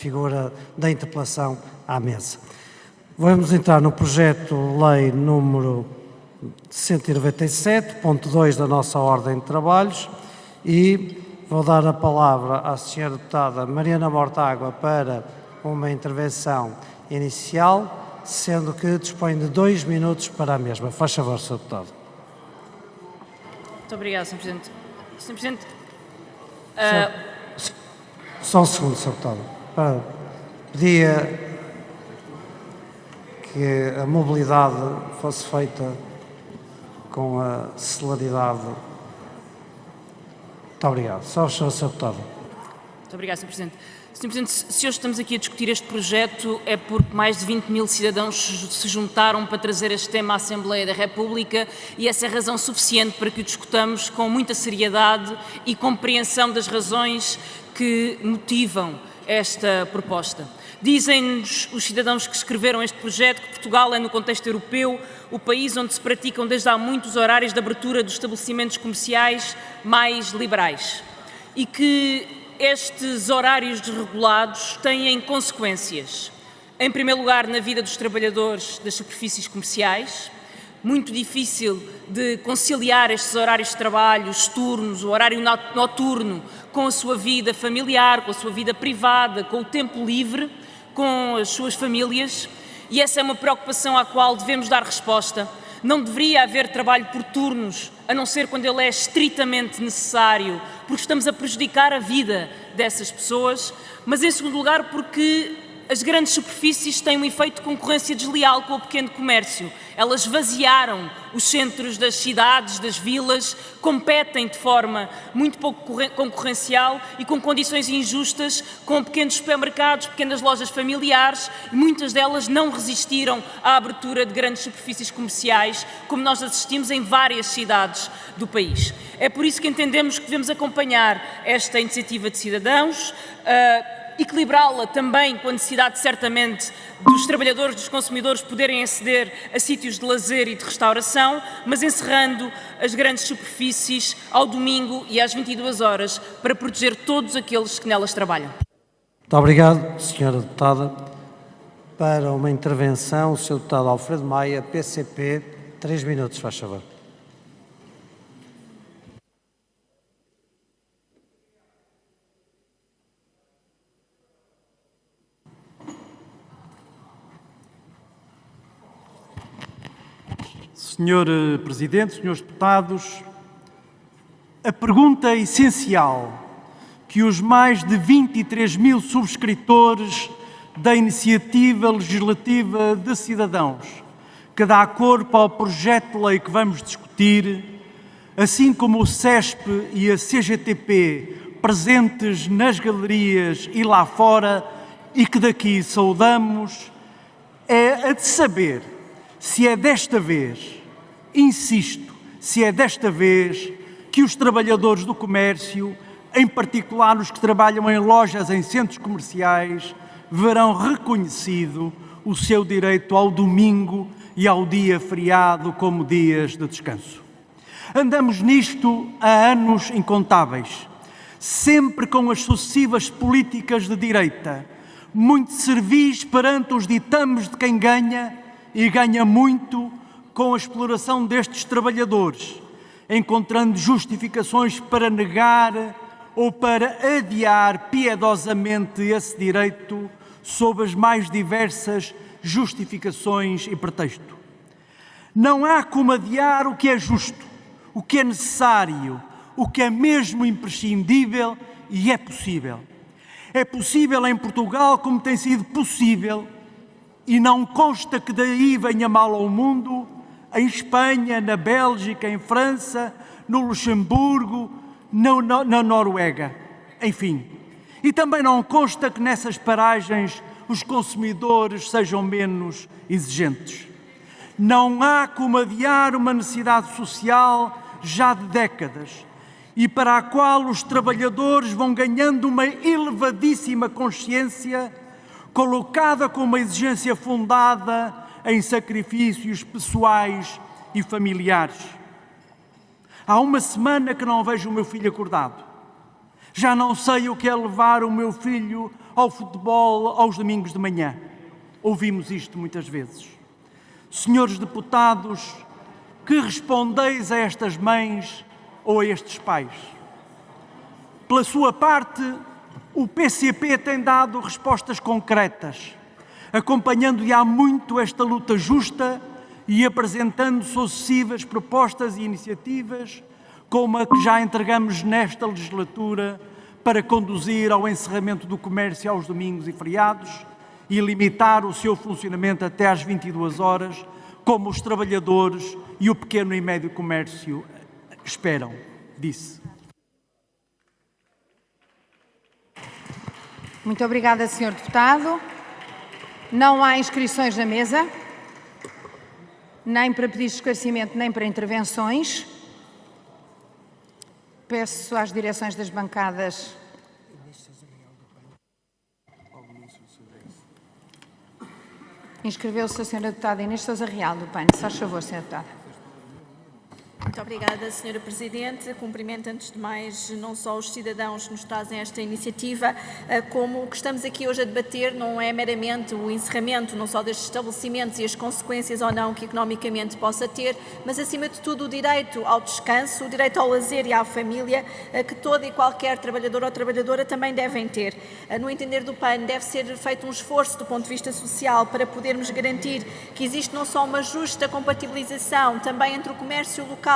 figura da interpelação à mesa. Vamos entrar no projeto de lei número 197.2 da nossa Ordem de Trabalhos e vou dar a palavra à Sra. Deputada Mariana Mortágua para uma intervenção inicial, sendo que dispõe de 2 minutos para a mesma. Faz favor, Sr. Deputado. Muito obrigada, Sr. Presidente. Sr. Presidente, Só um segundo, Sr. Deputado. Pedia que a mobilidade fosse feita com a celeridade. Muito obrigado. Só o Sr. Deputado. muito obrigada, Sr. Presidente. Sr. Presidente, se hoje estamos aqui a discutir este projeto é porque mais de 20 mil cidadãos se juntaram para trazer este tema à Assembleia da República e essa é razão suficiente para que o discutamos com muita seriedade e compreensão das razões que motivam esta proposta. Dizem-nos os cidadãos que escreveram este projeto que Portugal é, no contexto europeu, o país onde se praticam desde há muitos horários de abertura dos estabelecimentos comerciais mais liberais e que estes horários desregulados têm consequências. Em primeiro lugar, na vida dos trabalhadores das superfícies comerciais, muito difícil de conciliar estes horários de trabalho, os turnos, o horário noturno, com a sua vida familiar, com a sua vida privada, com o tempo livre, com as suas famílias, e essa é uma preocupação à qual devemos dar resposta. Não deveria haver trabalho por turnos, a não ser quando ele é estritamente necessário, porque estamos a prejudicar a vida dessas pessoas, mas em segundo lugar porque as grandes superfícies têm um efeito de concorrência desleal com o pequeno comércio. Elas esvaziaram os centros das cidades, das vilas, competem de forma muito pouco concorrencial e com condições injustas com pequenos supermercados, pequenas lojas familiares, e muitas delas não resistiram à abertura de grandes superfícies comerciais, como nós assistimos em várias cidades do país. É por isso que entendemos que devemos acompanhar esta iniciativa de cidadãos, equilibrá-la também com a necessidade, certamente, dos trabalhadores, dos consumidores poderem aceder a sítios de lazer e de restauração, mas encerrando as grandes superfícies ao domingo e às 22 horas para proteger todos aqueles que nelas trabalham. Muito obrigado, Sra. Deputada. Para uma intervenção, o Sr. Deputado Alfredo Maia, PCP, 3 minutos, faz favor. Senhor Presidente, senhores deputados, a pergunta essencial que os mais de 23 mil subscritores da Iniciativa Legislativa de Cidadãos, que dá corpo ao projeto de lei que vamos discutir, assim como o CESP e a CGTP presentes nas galerias e lá fora e que daqui saudamos, é a de saber se é desta vez, insisto, se é desta vez que os trabalhadores do comércio, em particular os que trabalham em lojas em centros comerciais, verão reconhecido o seu direito ao domingo e ao dia feriado como dias de descanso. Andamos nisto há anos incontáveis, sempre com as sucessivas políticas de direita, muito servis perante os ditames de quem ganha e ganha muito com a exploração destes trabalhadores, encontrando justificações para negar ou para adiar piedosamente esse direito sob as mais diversas justificações e pretexto. Não há como adiar o que é justo, o que é necessário, o que é mesmo imprescindível e é possível. É possível em Portugal como tem sido possível, e não consta que daí venha mal ao mundo, em Espanha, na Bélgica, em França, no Luxemburgo, na Noruega, enfim. E também não consta que nessas paragens os consumidores sejam menos exigentes. Não há como adiar uma necessidade social já de décadas e para a qual os trabalhadores vão ganhando uma elevadíssima consciência colocada com uma exigência fundada em sacrifícios pessoais e familiares. Há uma semana que não vejo o meu filho acordado. Já não sei o que é levar o meu filho ao futebol aos domingos de manhã. Ouvimos isto muitas vezes. Senhores deputados, que respondeis a estas mães ou a estes pais? Pela sua parte, o PCP tem dado respostas concretas, acompanhando há muito esta luta justa e apresentando sucessivas propostas e iniciativas, como a que já entregamos nesta legislatura, para conduzir ao encerramento do comércio aos domingos e feriados e limitar o seu funcionamento até às 22 horas, como os trabalhadores e o pequeno e médio comércio esperam, disse. Muito obrigada, Sr. Deputado. Não há inscrições na mesa, nem para pedidos de esclarecimento, nem para intervenções. Peço às direções das bancadas inscreveu-se a Sra. Deputada Inês Sousa Real, do PAN. Se faz favor, Sra. Deputada. Muito obrigada, Sra. Presidente. Cumprimento, antes de mais, não só os cidadãos que nos trazem esta iniciativa, como o que estamos aqui hoje a debater não é meramente o encerramento não só destes estabelecimentos e as consequências ou não que economicamente possa ter, mas, acima de tudo, o direito ao descanso, o direito ao lazer e à família, que todo e qualquer trabalhador ou trabalhadora também devem ter. No entender do PAN, deve ser feito um esforço do ponto de vista social para podermos garantir que existe não só uma justa compatibilização também entre o comércio local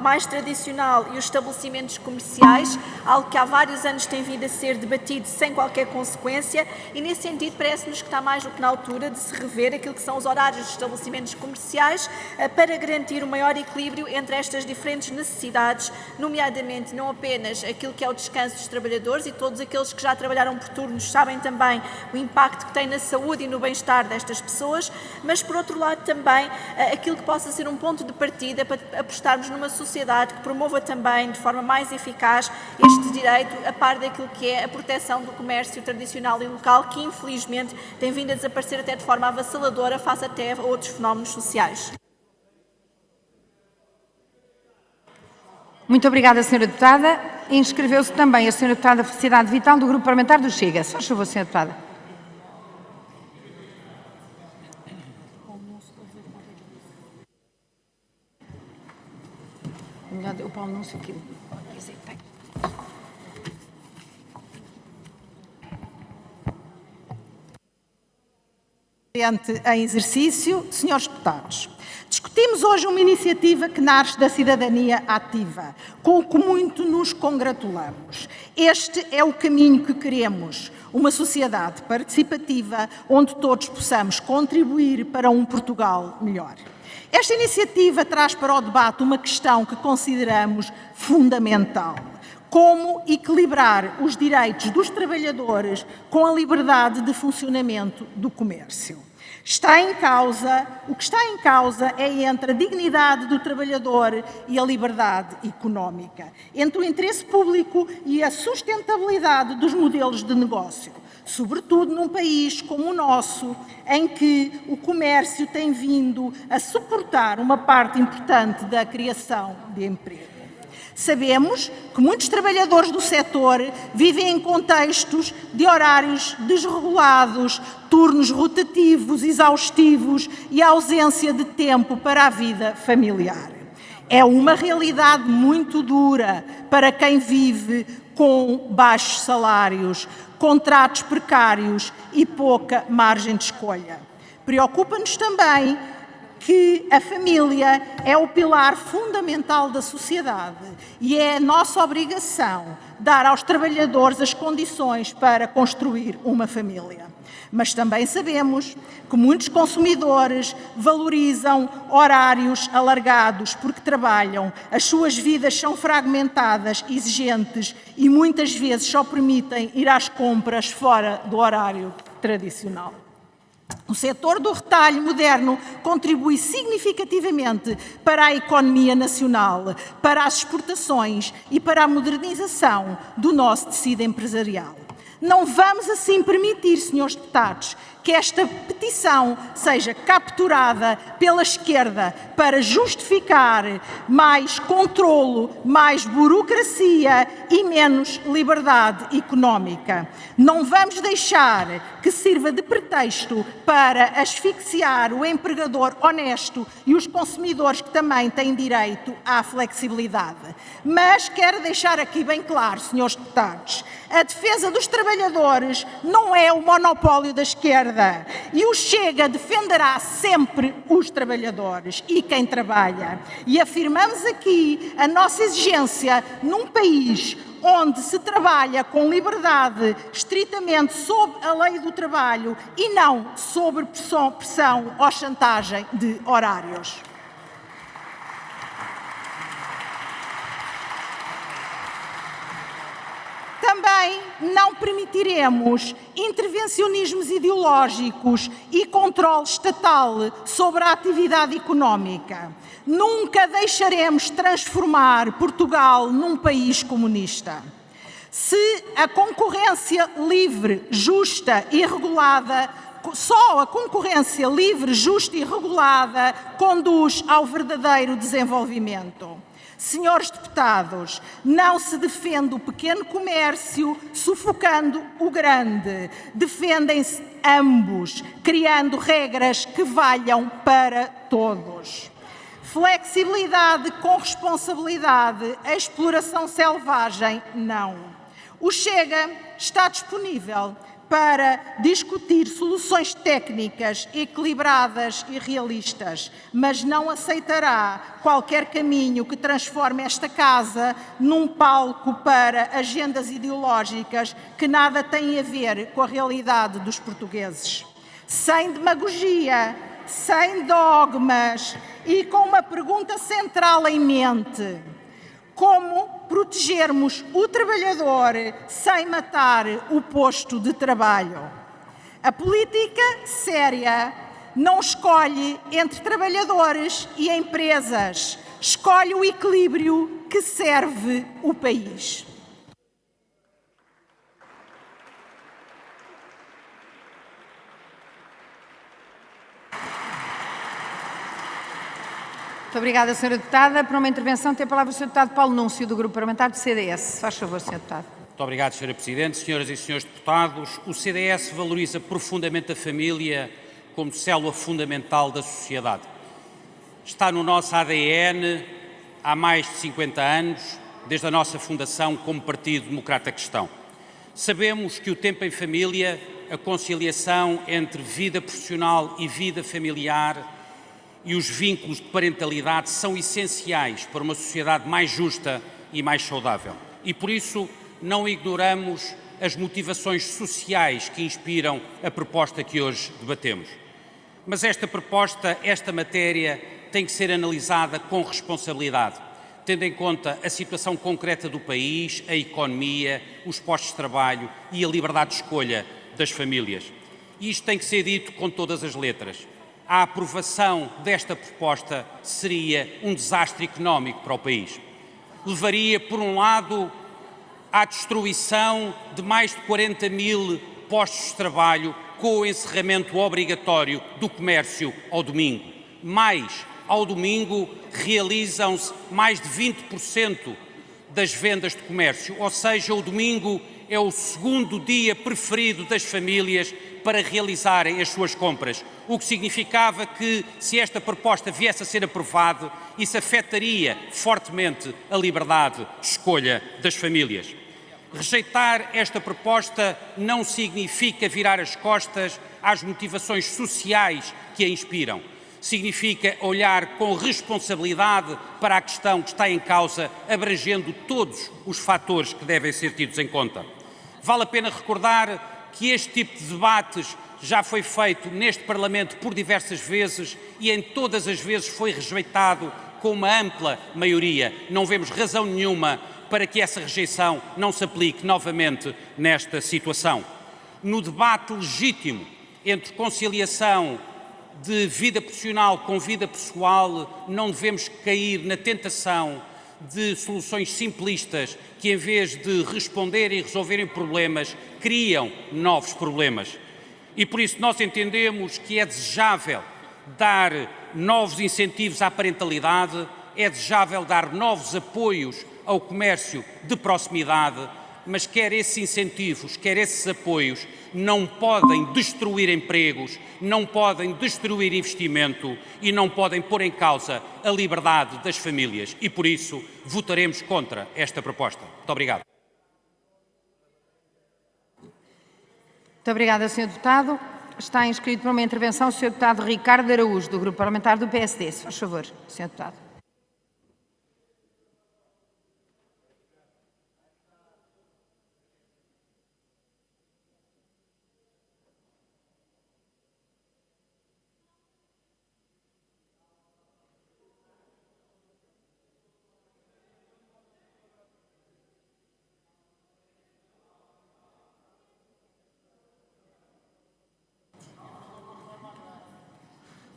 mais tradicional e os estabelecimentos comerciais, algo que há vários anos tem vindo a ser debatido sem qualquer consequência, e nesse sentido parece-nos que está mais do que na altura de se rever aquilo que são os horários dos estabelecimentos comerciais para garantir o maior equilíbrio entre estas diferentes necessidades, nomeadamente não apenas aquilo que é o descanso dos trabalhadores, e todos aqueles que já trabalharam por turnos sabem também o impacto que tem na saúde e no bem-estar destas pessoas, mas por outro lado também aquilo que possa ser um ponto de partida para apostarmos numa sociedade que promova também de forma mais eficaz este direito, a par daquilo que é a proteção do comércio tradicional e local, que infelizmente tem vindo a desaparecer até de forma avassaladora face até a outros fenómenos sociais. Muito obrigada, Sra. Deputada. Inscreveu-se também a Sra. Deputada Felicidade Vital, do Grupo Parlamentar do Chega. Se faz favor, Sra. Deputada. O Paulo não se aqui. Em exercício, senhores deputados, discutimos hoje uma iniciativa que nasce da cidadania ativa, com o que muito nos congratulamos. Este é o caminho que queremos, uma sociedade participativa onde todos possamos contribuir para um Portugal melhor. Esta iniciativa traz para o debate uma questão que consideramos fundamental: como equilibrar os direitos dos trabalhadores com a liberdade de funcionamento do comércio. O que está em causa é entre a dignidade do trabalhador e a liberdade económica, entre o interesse público e a sustentabilidade dos modelos de negócio, sobretudo num país como o nosso, em que o comércio tem vindo a suportar uma parte importante da criação de emprego. Sabemos que muitos trabalhadores do setor vivem em contextos de horários desregulados, turnos rotativos, exaustivos e ausência de tempo para a vida familiar. É uma realidade muito dura para quem vive com baixos salários, contratos precários e pouca margem de escolha. Preocupa-nos também que a família é o pilar fundamental da sociedade e é a nossa obrigação dar aos trabalhadores as condições para construir uma família. Mas também sabemos que muitos consumidores valorizam horários alargados porque trabalham, as suas vidas são fragmentadas, exigentes e muitas vezes só permitem ir às compras fora do horário tradicional. O setor do retalho moderno contribui significativamente para a economia nacional, para as exportações e para a modernização do nosso tecido empresarial. Não vamos assim permitir, senhores deputados, que esta petição seja capturada pela esquerda para justificar mais controlo, mais burocracia e menos liberdade económica. Não vamos deixar que sirva de pretexto para asfixiar o empregador honesto e os consumidores que também têm direito à flexibilidade. Mas quero deixar aqui bem claro, senhores deputados, a defesa dos trabalhadores não é o monopólio da esquerda. E o Chega defenderá sempre os trabalhadores e quem trabalha. E afirmamos aqui a nossa exigência num país onde se trabalha com liberdade estritamente sob a lei do trabalho e não sob pressão ou chantagem de horários. Também não permitiremos intervencionismos ideológicos e controle estatal sobre a atividade económica. Nunca deixaremos transformar Portugal num país comunista. Se a concorrência livre, justa e regulada, só a concorrência livre, justa e regulada conduz ao verdadeiro desenvolvimento. Senhores deputados, não se defende o pequeno comércio sufocando o grande. Defendem-se ambos, criando regras que valham para todos. Flexibilidade com responsabilidade, a exploração selvagem, não. O Chega está disponível para discutir soluções técnicas equilibradas e realistas, mas não aceitará qualquer caminho que transforme esta casa num palco para agendas ideológicas que nada têm a ver com a realidade dos portugueses. Sem demagogia, sem dogmas e com uma pergunta central em mente: como protegermos o trabalhador sem matar o posto de trabalho? A política séria não escolhe entre trabalhadores e empresas, escolhe o equilíbrio que serve o país. Muito obrigada, Sra. Deputada. Para uma intervenção tem a palavra o Sr. Deputado Paulo Núncio, do Grupo Parlamentar do CDS. Faz favor, Sr. Deputado. Muito obrigado, Sra. Presidente. Senhoras e senhores deputados, o CDS valoriza profundamente a família como célula fundamental da sociedade. Está no nosso ADN há mais de 50 anos, desde a nossa fundação como Partido Democrata Cristão. Sabemos que o tempo em família, a conciliação entre vida profissional e vida familiar e os vínculos de parentalidade são essenciais para uma sociedade mais justa e mais saudável. E por isso não ignoramos as motivações sociais que inspiram a proposta que hoje debatemos. Mas esta proposta, esta matéria, tem que ser analisada com responsabilidade, tendo em conta a situação concreta do país, a economia, os postos de trabalho e a liberdade de escolha das famílias. E isto tem que ser dito com todas as letras. A aprovação desta proposta seria um desastre económico para o país. Levaria, por um lado, à destruição de mais de 40 mil postos de trabalho com o encerramento obrigatório do comércio ao domingo. Mais, ao domingo realizam-se mais de 20% das vendas de comércio, ou seja, o domingo é o segundo dia preferido das famílias para realizarem as suas compras, o que significava que, se esta proposta viesse a ser aprovada, isso afetaria fortemente a liberdade de escolha das famílias. Rejeitar esta proposta não significa virar as costas às motivações sociais que a inspiram. Significa olhar com responsabilidade para a questão que está em causa, abrangendo todos os fatores que devem ser tidos em conta. Vale a pena recordar que este tipo de debates já foi feito neste Parlamento por diversas vezes e em todas as vezes foi rejeitado com uma ampla maioria. Não vemos razão nenhuma para que essa rejeição não se aplique novamente nesta situação. No debate legítimo entre conciliação de vida profissional com vida pessoal, não devemos cair na tentação de soluções simplistas que, em vez de responder e resolverem problemas, criam novos problemas. E por isso nós entendemos que é desejável dar novos incentivos à parentalidade, é desejável dar novos apoios ao comércio de proximidade, mas quer esses incentivos, quer esses apoios, não podem destruir empregos, não podem destruir investimento e não podem pôr em causa a liberdade das famílias. E por isso votaremos contra esta proposta. Muito obrigado. Muito obrigada, Sr. Deputado. Está inscrito para uma intervenção o Sr. Deputado Ricardo Araújo, do Grupo Parlamentar do PSD. Se faz favor, Sr. Deputado.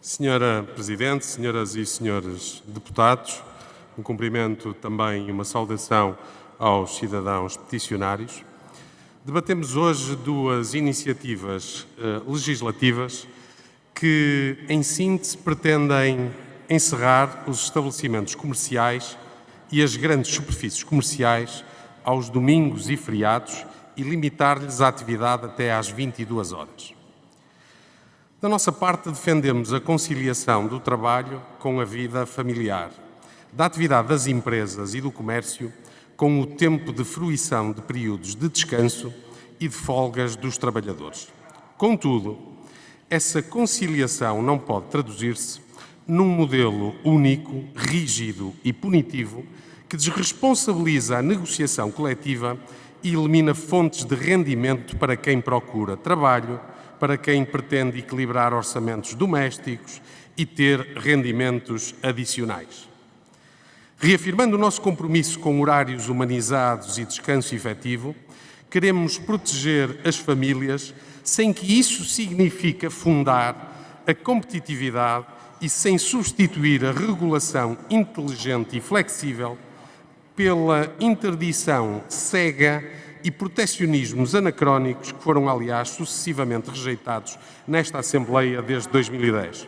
Senhora Presidente, senhoras e senhores deputados, um cumprimento também e uma saudação aos cidadãos peticionários. Debatemos hoje duas iniciativas legislativas que, em síntese, pretendem encerrar os estabelecimentos comerciais e as grandes superfícies comerciais aos domingos e feriados e limitar-lhes a atividade até às 22 horas. Da nossa parte, defendemos a conciliação do trabalho com a vida familiar, da atividade das empresas e do comércio com o tempo de fruição de períodos de descanso e de folgas dos trabalhadores. Contudo, essa conciliação não pode traduzir-se num modelo único, rígido e punitivo que desresponsabiliza a negociação coletiva e elimina fontes de rendimento para quem procura trabalho, para quem pretende equilibrar orçamentos domésticos e ter rendimentos adicionais. Reafirmando o nosso compromisso com horários humanizados e descanso efetivo, queremos proteger as famílias sem que isso signifique afundar a competitividade e sem substituir a regulação inteligente e flexível pela interdição cega e protecionismos anacrónicos que foram, aliás, sucessivamente rejeitados nesta Assembleia desde 2010.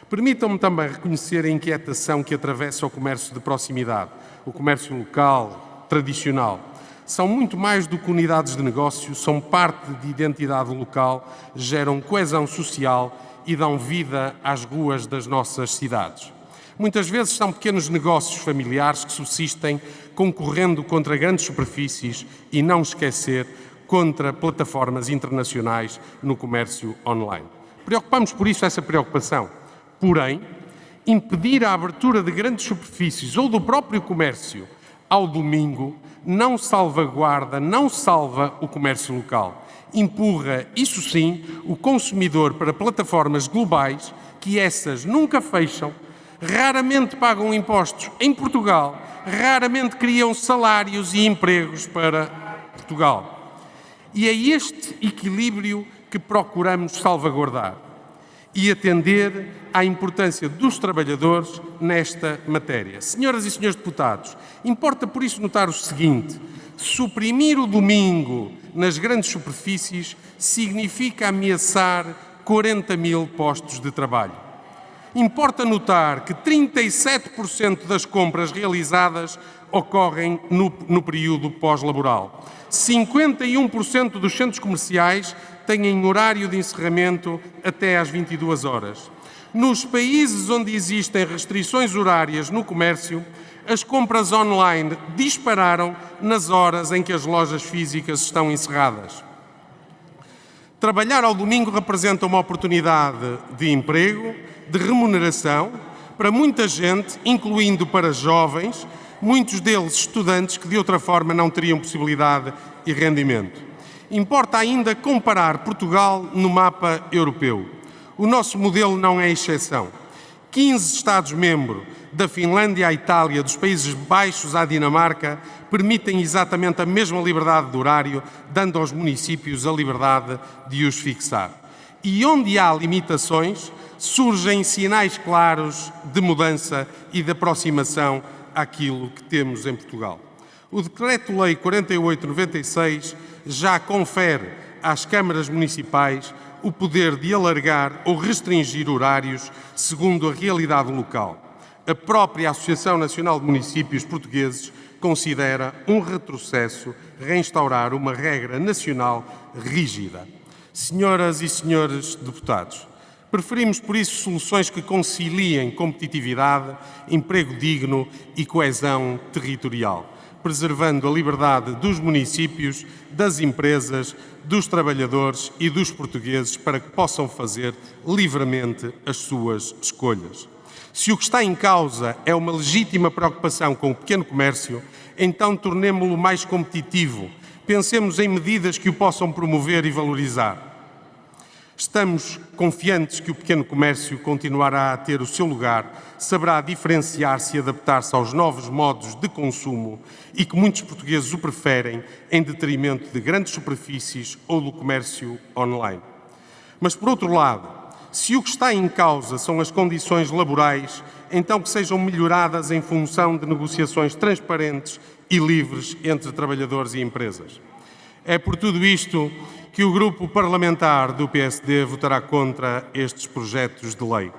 Permitam-me também reconhecer a inquietação que atravessa o comércio de proximidade, o comércio local, tradicional. São muito mais do que unidades de negócio, são parte de identidade local, geram coesão social e dão vida às ruas das nossas cidades. Muitas vezes são pequenos negócios familiares que subsistem concorrendo contra grandes superfícies e, não esquecer, contra plataformas internacionais no comércio online. Preocupamos por isso essa preocupação. Porém, impedir a abertura de grandes superfícies ou do próprio comércio ao domingo não salvaguarda, não salva o comércio local. Empurra, isso sim, o consumidor para plataformas globais que essas nunca fecham, raramente pagam impostos em Portugal, raramente criam salários e empregos para Portugal. E é este equilíbrio que procuramos salvaguardar e atender à importância dos trabalhadores nesta matéria. Senhoras e senhores deputados, importa por isso notar o seguinte: suprimir o domingo nas grandes superfícies significa ameaçar 40 mil postos de trabalho. Importa notar que 37% das compras realizadas ocorrem no período pós-laboral. 51% dos centros comerciais têm horário de encerramento até às 22 horas. Nos países onde existem restrições horárias no comércio, as compras online dispararam nas horas em que as lojas físicas estão encerradas. Trabalhar ao domingo representa uma oportunidade de emprego, de remuneração, para muita gente, incluindo para jovens, muitos deles estudantes que de outra forma não teriam possibilidade e rendimento. Importa ainda comparar Portugal no mapa europeu. O nosso modelo não é exceção. 15 Estados-membros, da Finlândia à Itália, dos Países Baixos à Dinamarca, permitem exatamente a mesma liberdade de horário, dando aos municípios a liberdade de os fixar. E onde há limitações, surgem sinais claros de mudança e de aproximação àquilo que temos em Portugal. O Decreto-Lei 48/96 já confere às câmaras municipais o poder de alargar ou restringir horários segundo a realidade local. A própria Associação Nacional de Municípios Portugueses considera um retrocesso reinstaurar uma regra nacional rígida. Senhoras e senhores deputados, preferimos por isso soluções que conciliem competitividade, emprego digno e coesão territorial, preservando a liberdade dos municípios, das empresas, dos trabalhadores e dos portugueses para que possam fazer livremente as suas escolhas. Se o que está em causa é uma legítima preocupação com o pequeno comércio, então tornemo-lo mais competitivo. Pensemos em medidas que o possam promover e valorizar. Estamos confiantes que o pequeno comércio continuará a ter o seu lugar, saberá diferenciar-se e adaptar-se aos novos modos de consumo e que muitos portugueses o preferem em detrimento de grandes superfícies ou do comércio online. Mas, por outro lado, se o que está em causa são as condições laborais, então que sejam melhoradas em função de negociações transparentes e livres entre trabalhadores e empresas. É por tudo isto que o Grupo Parlamentar do PSD votará contra estes projetos de lei.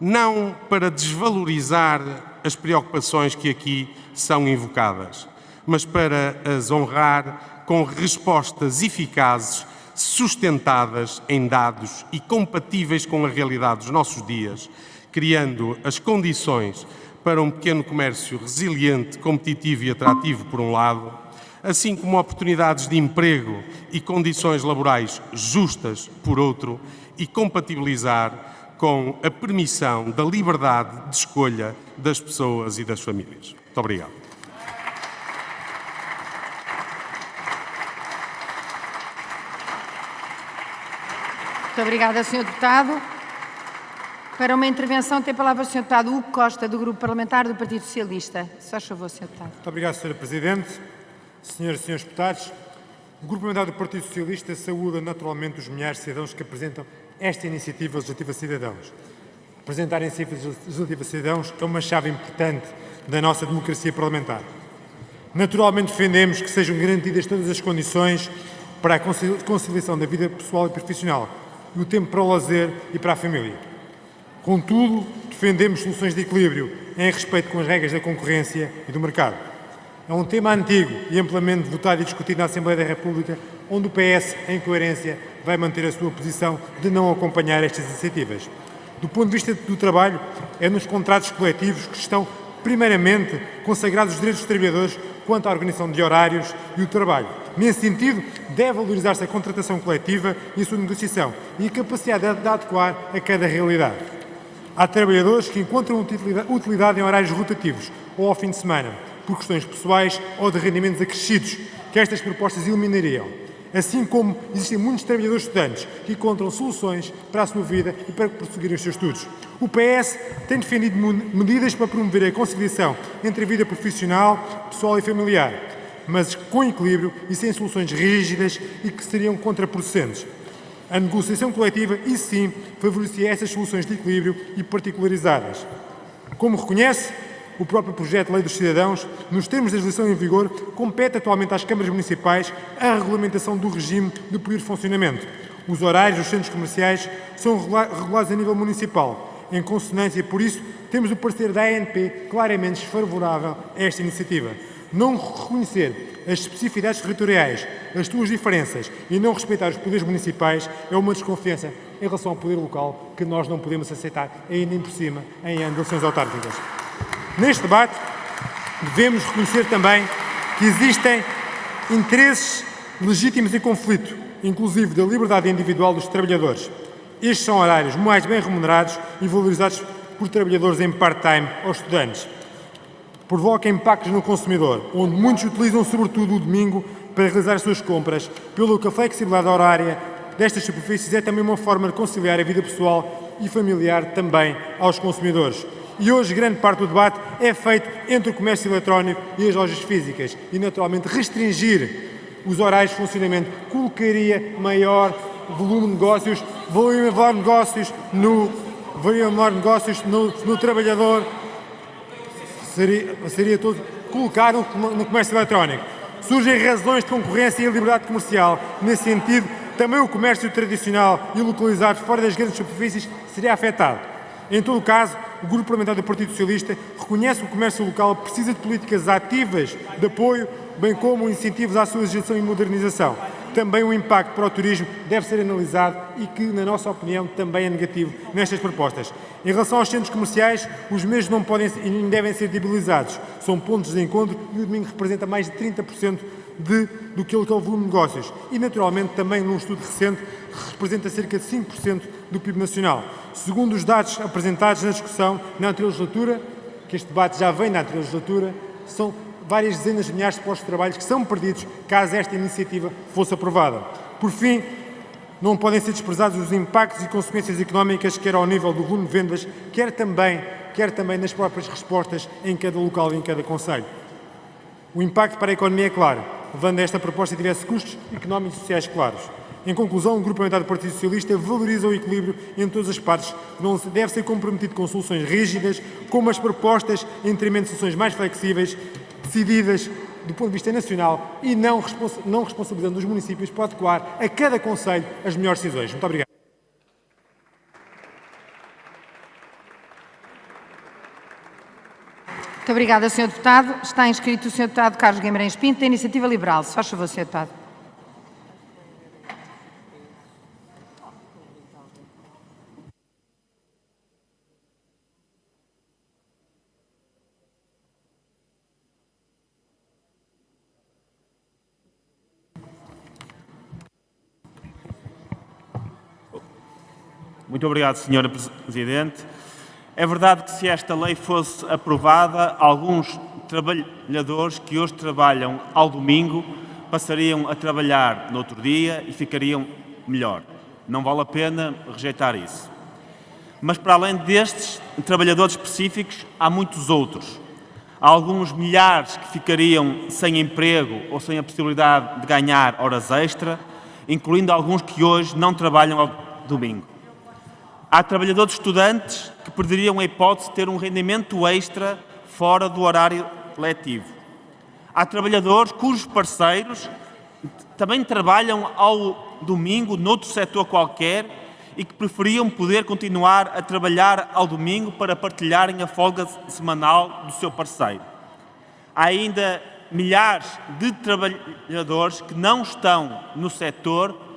Não para desvalorizar as preocupações que aqui são invocadas, mas para as honrar com respostas eficazes, sustentadas em dados e compatíveis com a realidade dos nossos dias, criando as condições para um pequeno comércio resiliente, competitivo e atrativo, por um lado, assim como oportunidades de emprego e condições laborais justas, por outro, e compatibilizar com a permissão da liberdade de escolha das pessoas e das famílias. Muito obrigado. Muito obrigada, Sr. Deputado. Para uma intervenção tem a palavra o Sr. Deputado Hugo Costa, do Grupo Parlamentar do Partido Socialista. Se faz favor, Sr. Deputado. Muito obrigado, Sra. Presidente. Senhoras e senhores deputados, o Grupo Parlamentar do Partido Socialista saúda naturalmente os milhares de cidadãos que apresentam esta iniciativa legislativa cidadãos. Apresentar a iniciativa legislativa cidadãos é uma chave importante da nossa democracia parlamentar. Naturalmente defendemos que sejam garantidas todas as condições para a conciliação da vida pessoal e profissional e o tempo para o lazer e para a família. Contudo, defendemos soluções de equilíbrio em respeito com as regras da concorrência e do mercado. É um tema antigo e amplamente votado e discutido na Assembleia da República, onde o PS, em coerência, vai manter a sua posição de não acompanhar estas iniciativas. Do ponto de vista do trabalho, é nos contratos coletivos que estão, primeiramente, consagrados os direitos dos trabalhadores quanto à organização de horários e o trabalho. Nesse sentido, deve valorizar-se a contratação coletiva e a sua negociação e a capacidade de adequar a cada realidade. Há trabalhadores que encontram utilidade em horários rotativos ou ao fim de semana, por questões pessoais ou de rendimentos acrescidos, que estas propostas eliminariam. Assim como existem muitos trabalhadores estudantes que encontram soluções para a sua vida e para prosseguirem os seus estudos. O PS tem defendido medidas para promover a conciliação entre a vida profissional, pessoal e familiar, mas com equilíbrio e sem soluções rígidas e que seriam contraproducentes. A negociação coletiva, isso sim, favorecia essas soluções de equilíbrio e particularizadas. Como reconhece o próprio projeto de lei dos cidadãos, nos termos da legislação em vigor, compete atualmente às câmaras municipais a regulamentação do regime de período de funcionamento. Os horários dos centros comerciais são regulados a nível municipal. Em consonância, por isso, temos o parecer da ANP claramente desfavorável a esta iniciativa. Não reconhecer as especificidades territoriais, as suas diferenças e não respeitar os poderes municipais é uma desconfiança em relação ao poder local que nós não podemos aceitar, ainda por cima, em eleições autárquicas. Neste debate, devemos reconhecer também que existem interesses legítimos em conflito, inclusive da liberdade individual dos trabalhadores. Estes são horários mais bem remunerados e valorizados por trabalhadores em part-time ou estudantes. Provoca impactos no consumidor, onde muitos utilizam sobretudo o domingo para realizar as suas compras, pelo que a flexibilidade horária destas superfícies é também uma forma de conciliar a vida pessoal e familiar também aos consumidores. E hoje grande parte do debate é feito entre o comércio eletrónico e as lojas físicas e, naturalmente, restringir os horários de funcionamento colocaria maior volume de negócios, no trabalhador. seria todo colocar no comércio eletrónico. Surgem razões de concorrência e liberdade comercial. Nesse sentido, também o comércio tradicional e localizado fora das grandes superfícies seria afetado. Em todo o caso, o Grupo Parlamentar do Partido Socialista reconhece que o comércio local precisa de políticas ativas de apoio, bem como incentivos à sua gestão e modernização. Também o impacto para o turismo deve ser analisado e que, na nossa opinião, também é negativo nestas propostas. Em relação aos centros comerciais, os mesmos não podem e nem devem ser debilizados. São pontos de encontro e o domingo representa mais de 30% do que é o volume de negócios. E, naturalmente, também num estudo recente, representa cerca de 5% do PIB nacional. Segundo os dados apresentados na discussão na anterior legislatura, que este debate já vem na anterior legislatura, são várias dezenas de milhares de postos de trabalho que são perdidos caso esta iniciativa fosse aprovada. Por fim, não podem ser desprezados os impactos e consequências económicas, quer ao nível do volume de vendas, quer também nas próprias respostas em cada local e em cada concelho. O impacto para a economia é claro, levando a esta proposta tivesse custos económicos e sociais claros. Em conclusão, o Grupo Parlamentar do Partido Socialista valoriza o equilíbrio entre todas as partes, não deve ser comprometido com soluções rígidas, como as propostas em detrimento de soluções mais flexíveis, decididas do ponto de vista nacional e não responsabilizando os municípios para adequar a cada concelho as melhores decisões. Muito obrigado. Muito obrigada, Sr. Deputado. Está inscrito o Sr. Deputado Carlos Guimarães Pinto, da Iniciativa Liberal. Se faz favor, Sr. Deputado. Muito obrigado, Sra. Presidente. É verdade que se esta lei fosse aprovada, alguns trabalhadores que hoje trabalham ao domingo passariam a trabalhar no outro dia e ficariam melhor. Não vale a pena rejeitar isso. Mas para além destes trabalhadores específicos, há muitos outros. Há alguns milhares que ficariam sem emprego ou sem a possibilidade de ganhar horas extra, incluindo alguns que hoje não trabalham ao domingo. Há trabalhadores estudantes que perderiam a hipótese de ter um rendimento extra fora do horário letivo. Há trabalhadores cujos parceiros também trabalham ao domingo noutro setor qualquer e que preferiam poder continuar a trabalhar ao domingo para partilharem a folga semanal do seu parceiro. Há ainda milhares de trabalhadores que não estão no setor,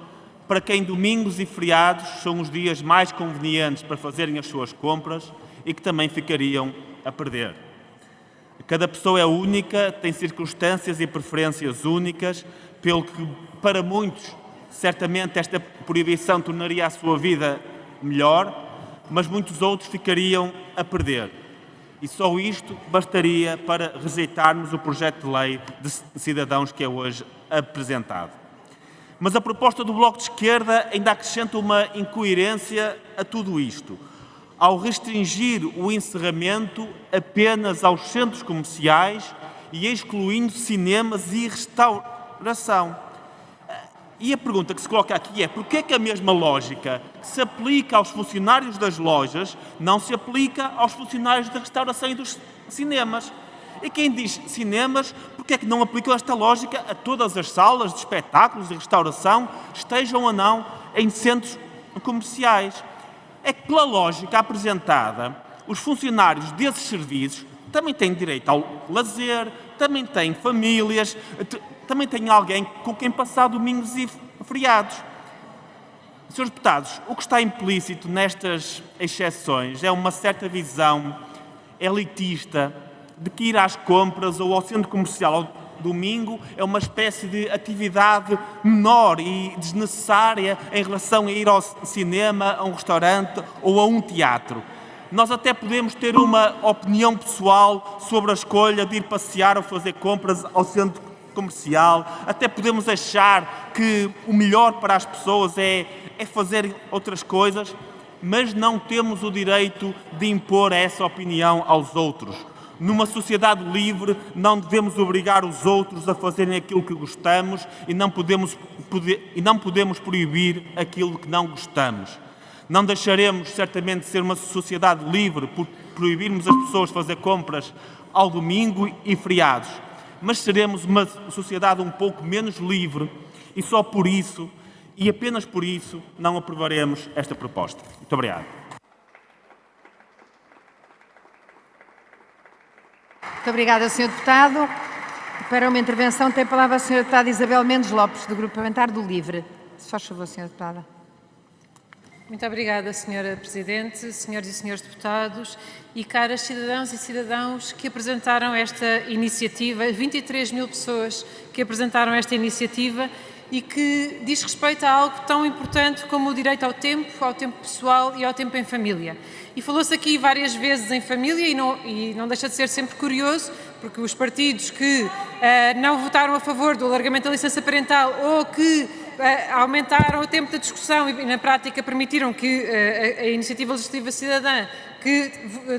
para quem domingos e feriados são os dias mais convenientes para fazerem as suas compras e que também ficariam a perder. Cada pessoa é única, tem circunstâncias e preferências únicas, pelo que, para muitos, certamente esta proibição tornaria a sua vida melhor, mas muitos outros ficariam a perder. E só isto bastaria para rejeitarmos o projeto de lei de cidadãos que é hoje apresentado. Mas a proposta do Bloco de Esquerda ainda acrescenta uma incoerência a tudo isto, ao restringir o encerramento apenas aos centros comerciais e excluindo cinemas e restauração. E a pergunta que se coloca aqui é: porquê é que a mesma lógica que se aplica aos funcionários das lojas não se aplica aos funcionários da restauração e dos cinemas? E quem diz cinemas, porque é que não aplicam esta lógica a todas as salas de espetáculos e restauração, estejam ou não em centros comerciais? É que, pela lógica apresentada, os funcionários desses serviços também têm direito ao lazer, também têm famílias, também têm alguém com quem passar domingos e feriados. Senhores deputados, o que está implícito nestas exceções é uma certa visão elitista de que ir às compras ou ao centro comercial ao domingo é uma espécie de atividade menor e desnecessária em relação a ir ao cinema, a um restaurante ou a um teatro. Nós até podemos ter uma opinião pessoal sobre a escolha de ir passear ou fazer compras ao centro comercial, até podemos achar que o melhor para as pessoas é fazer outras coisas, mas não temos o direito de impor essa opinião aos outros. Numa sociedade livre, não devemos obrigar os outros a fazerem aquilo que gostamos e não podemos proibir aquilo que não gostamos. Não deixaremos, certamente, de ser uma sociedade livre por proibirmos as pessoas de fazer compras ao domingo e feriados, mas seremos uma sociedade um pouco menos livre e só por isso, e apenas por isso, não aprovaremos esta proposta. Muito obrigado. Muito obrigada, Sr. Deputado. Para uma intervenção tem a palavra a Sra. Deputada Isabel Mendes Lopes, do Grupo Parlamentar do LIVRE. Se faz favor, Sra. Deputada. Muito obrigada, Sra. Presidente, senhoras e senhores deputados e caras cidadãos e cidadãos que apresentaram esta iniciativa, 23 mil pessoas que apresentaram esta iniciativa e que diz respeito a algo tão importante como o direito ao tempo pessoal e ao tempo em família. E falou-se aqui várias vezes em família e não deixa de ser sempre curioso, porque os partidos que não votaram a favor do alargamento da licença parental ou que aumentaram o tempo da discussão e na prática permitiram que a iniciativa legislativa cidadã que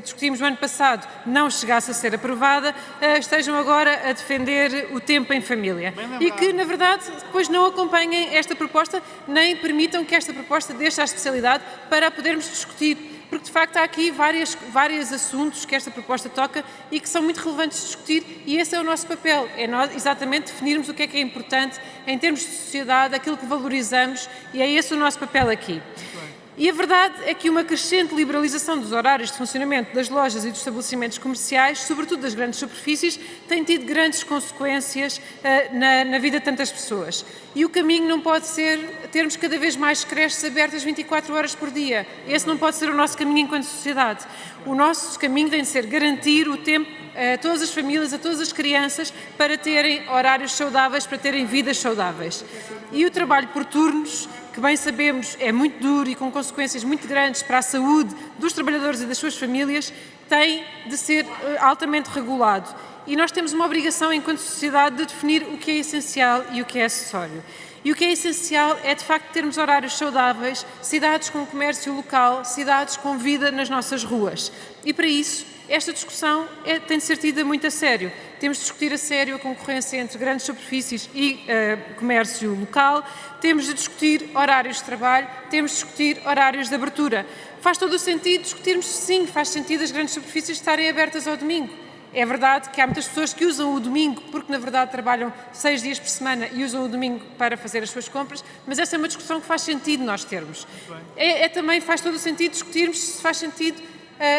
discutimos no ano passado não chegasse a ser aprovada, estejam agora a defender o tempo em família. E que, na verdade, depois não acompanhem esta proposta, nem permitam que esta proposta deixe a especialidade para a podermos discutir. Porque, de facto, há aqui vários assuntos que esta proposta toca e que são muito relevantes de discutir e esse é o nosso papel, é nós exatamente definirmos o que é importante em termos de sociedade, aquilo que valorizamos e é esse o nosso papel aqui. E a verdade é que uma crescente liberalização dos horários de funcionamento das lojas e dos estabelecimentos comerciais, sobretudo das grandes superfícies, tem tido grandes consequências na vida de tantas pessoas. E o caminho não pode ser termos cada vez mais creches abertas 24 horas por dia. Esse não pode ser o nosso caminho enquanto sociedade. O nosso caminho tem de ser garantir o tempo a todas as famílias, a todas as crianças, para terem horários saudáveis, para terem vidas saudáveis. E o trabalho por turnos, que bem sabemos é muito duro e com consequências muito grandes para a saúde dos trabalhadores e das suas famílias, tem de ser altamente regulado. E nós temos uma obrigação, enquanto sociedade, de definir o que é essencial e o que é acessório. E o que é essencial é, de facto, termos horários saudáveis, cidades com comércio local, cidades com vida nas nossas ruas. E, para isso, esta discussão tem de ser tida muito a sério. Temos de discutir a sério a concorrência entre grandes superfícies e comércio local, temos de discutir horários de trabalho, temos de discutir horários de abertura. Faz todo o sentido discutirmos, sim, faz sentido as grandes superfícies estarem abertas ao domingo. É verdade que há muitas pessoas que usam o domingo porque, na verdade, trabalham 6 dias por semana e usam o domingo para fazer as suas compras, mas essa é uma discussão que faz sentido nós termos. Também faz todo o sentido discutirmos se faz sentido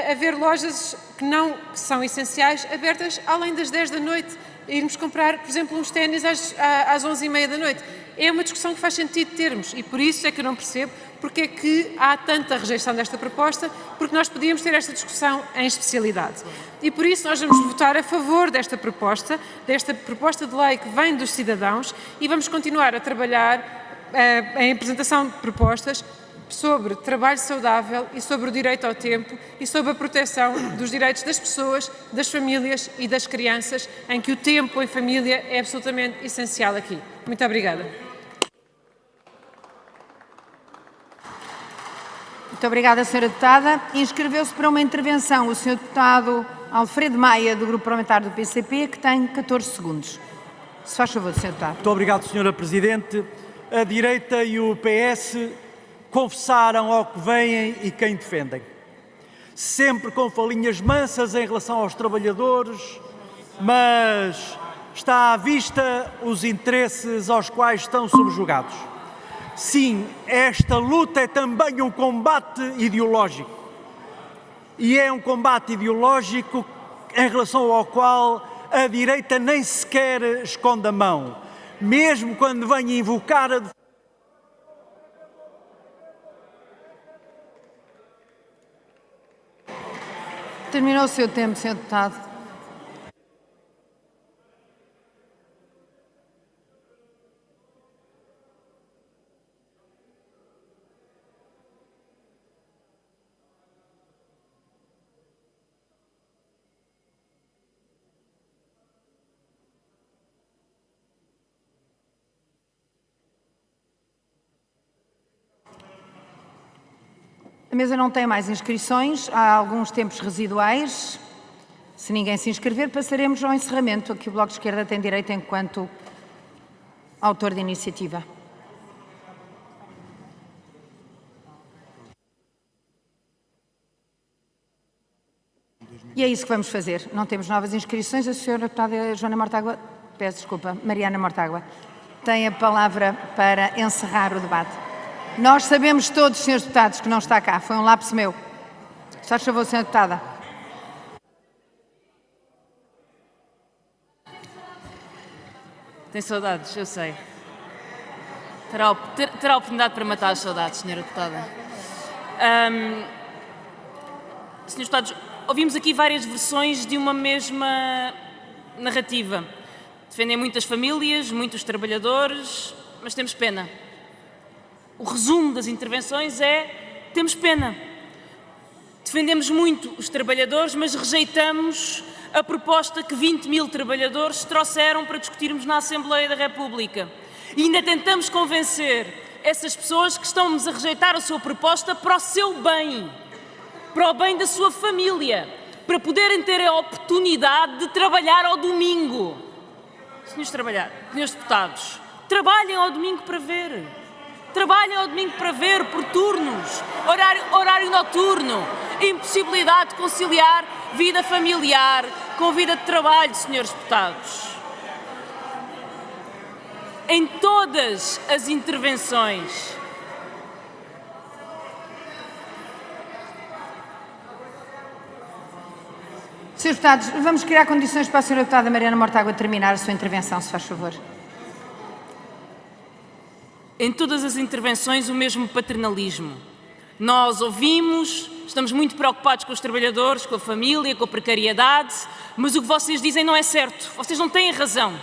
haver lojas que são essenciais abertas além das 10 da noite. Irmos comprar, por exemplo, uns ténis às 11h30 da noite. É uma discussão que faz sentido termos e por isso é que eu não percebo porque é que há tanta rejeição desta proposta, porque nós podíamos ter esta discussão em especialidade. E por isso nós vamos votar a favor desta proposta de lei que vem dos cidadãos e vamos continuar a trabalhar em apresentação de propostas sobre trabalho saudável e sobre o direito ao tempo e sobre a proteção dos direitos das pessoas, das famílias e das crianças, em que o tempo em família é absolutamente essencial aqui. Muito obrigada. Muito obrigada, Sra. Deputada. Inscreveu-se para uma intervenção o Sr. Deputado Alfredo Maia, do Grupo Parlamentar do PCP, que tem 14 segundos. Se faz favor, Sr. Deputado. Muito obrigado, Sra. Presidente. A direita e o PS confessaram ao que veem e quem defendem. Sempre com falinhas mansas em relação aos trabalhadores, mas está à vista os interesses aos quais estão subjugados. Sim, esta luta é também um combate ideológico. E é um combate ideológico em relação ao qual a direita nem sequer esconde a mão. Mesmo quando vem invocar a Terminou o seu tempo, Sr. Deputado. A mesa não tem mais inscrições, há alguns tempos residuais. Se ninguém se inscrever, passaremos ao encerramento, a que o Bloco de Esquerda tem direito enquanto autor de iniciativa. E é isso que vamos fazer. Não temos novas inscrições. A senhora deputada Joana Mortágua, peço desculpa, Mariana Mortágua, tem a palavra para encerrar o debate. Nós sabemos todos, senhores deputados, que não está cá. Foi um lapso meu. Só favor, senhora deputada. Tem saudades, eu sei. Terá oportunidade para matar as saudades, senhora deputada. Senhores deputados, ouvimos aqui várias versões de uma mesma narrativa. Defendem muitas famílias, muitos trabalhadores, mas temos pena. O resumo das intervenções é: temos pena. Defendemos muito os trabalhadores, mas rejeitamos a proposta que 20 mil trabalhadores trouxeram para discutirmos na Assembleia da República. E ainda tentamos convencer essas pessoas que estão-nos a rejeitar a sua proposta para o seu bem, para o bem da sua família, para poderem ter a oportunidade de trabalhar ao domingo. Senhores deputados, trabalhem ao domingo para ver. Trabalhem ao domingo para ver, por turnos, horário noturno, impossibilidade de conciliar vida familiar com vida de trabalho, senhores deputados. Em todas as intervenções, Senhores deputados, vamos criar condições para a senhora deputada Mariana Mortágua terminar a sua intervenção, se faz favor. Em todas as intervenções, o mesmo paternalismo. Nós ouvimos, estamos muito preocupados com os trabalhadores, com a família, com a precariedade, mas o que vocês dizem não é certo. Vocês não têm razão.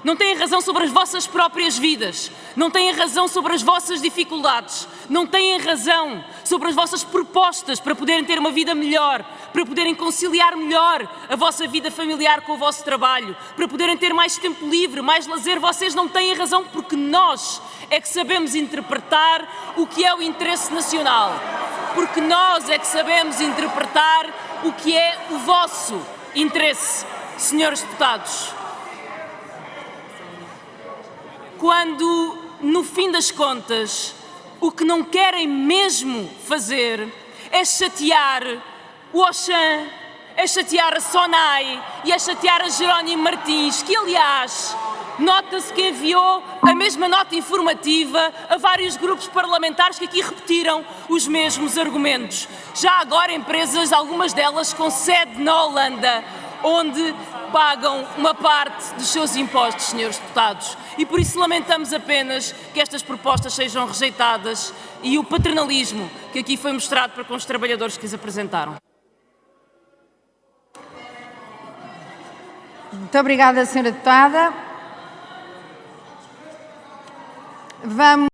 Não têm razão sobre as vossas próprias vidas. Não têm razão sobre as vossas dificuldades. Não têm razão sobre as vossas propostas para poderem ter uma vida melhor, para poderem conciliar melhor a vossa vida familiar com o vosso trabalho, para poderem ter mais tempo livre, mais lazer. Vocês não têm razão porque nós é que sabemos interpretar o que é o interesse nacional. Porque nós é que sabemos interpretar o que é o vosso interesse, senhores deputados. Quando, no fim das contas, o que não querem mesmo fazer é chatear o Auchan, é chatear a Sonai e é chatear a Jerónimo Martins, que, aliás, nota-se que enviou a mesma nota informativa a vários grupos parlamentares que aqui repetiram os mesmos argumentos. Já agora empresas, algumas delas com sede na Holanda, onde pagam uma parte dos seus impostos, senhores deputados. E por isso lamentamos apenas que estas propostas sejam rejeitadas e o paternalismo que aqui foi mostrado para com os trabalhadores que as apresentaram. Muito obrigada, senhora deputada. Vamos